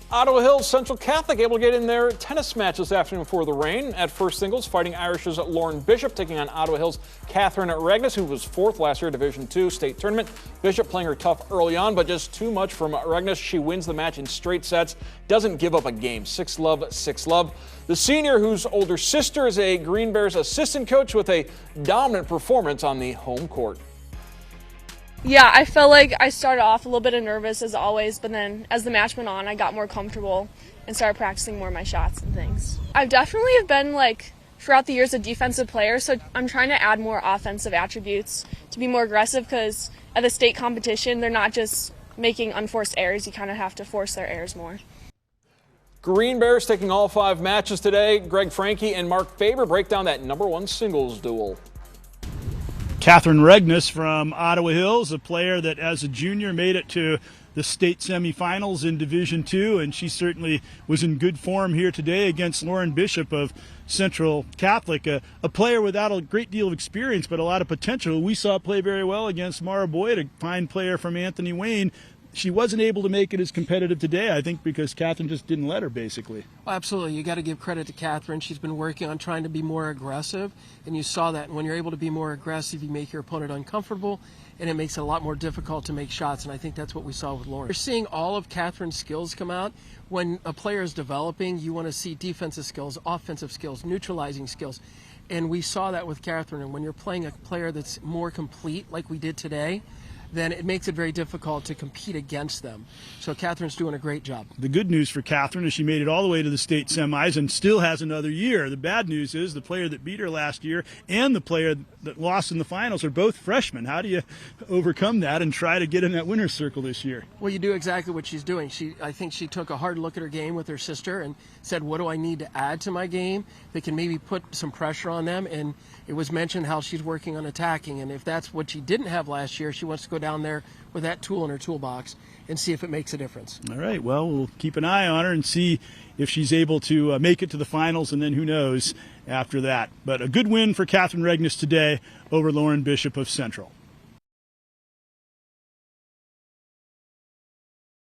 Ottawa Hills Central Catholic able to get in their tennis match this afternoon before the rain. At first singles, Fighting Irish's Lauren Bishop taking on Ottawa Hills' Katherine Rhegness, who was fourth last year, Division II state tournament. Bishop playing her tough early on, but just too much from Rhegness. She wins the match in straight sets, doesn't give up a game. 6-love, 6-love. The senior, whose older sister is a Green Bears assistant coach, with a dominant performance on the home court. Yeah, I felt like I started off a little bit nervous as always, but then as the match went on, I got more comfortable and started practicing more of my shots and things. I've definitely been throughout the years a defensive player, so I'm trying to add more offensive attributes to be more aggressive, because at the state competition, they're not just making unforced errors, you kind of have to force their errors more. Green Bears taking all 5 matches today. Greg Franke and Mark Faber break down that #1 singles duel. Katherine Rhegness from Ottawa Hills, a player that as a junior made it to the state semifinals in Division II, and she certainly was in good form here today against Lauren Bishop of Central Catholic, a player without a great deal of experience but a lot of potential. We saw play very well against Mara Boyd, a fine player from Anthony Wayne. She wasn't able to make it as competitive today, I think, because Katherine just didn't let her, basically. Well, absolutely. You got to give credit to Katherine. She's been working on trying to be more aggressive, and you saw that. And when you're able to be more aggressive, you make your opponent uncomfortable, and it makes it a lot more difficult to make shots, and I think that's what we saw with Lauren. You're seeing all of Katherine's skills come out. When a player is developing, you want to see defensive skills, offensive skills, neutralizing skills, and we saw that with Katherine. And when you're playing a player that's more complete, like we did today, then it makes it very difficult to compete against them. So Katherine's doing a great job. The good news for Katherine is she made it all the way to the state semis and still has another year. The bad news is the player that beat her last year and the player that lost in the finals are both freshmen. How do you overcome that and try to get in that winner's circle this year? Well, you do exactly what she's doing. I think she took a hard look at her game with her sister and said, what do I need to add to my game that can maybe put some pressure on them? And it was mentioned how she's working on attacking, and if that's what she didn't have last year, she wants to go down there with that tool in her toolbox and see if it makes a difference. All right, well, we'll keep an eye on her and see if she's able to make it to the finals, and then who knows after that. But a good win for Katherine Rhegness today over Lauren Bishop of Central.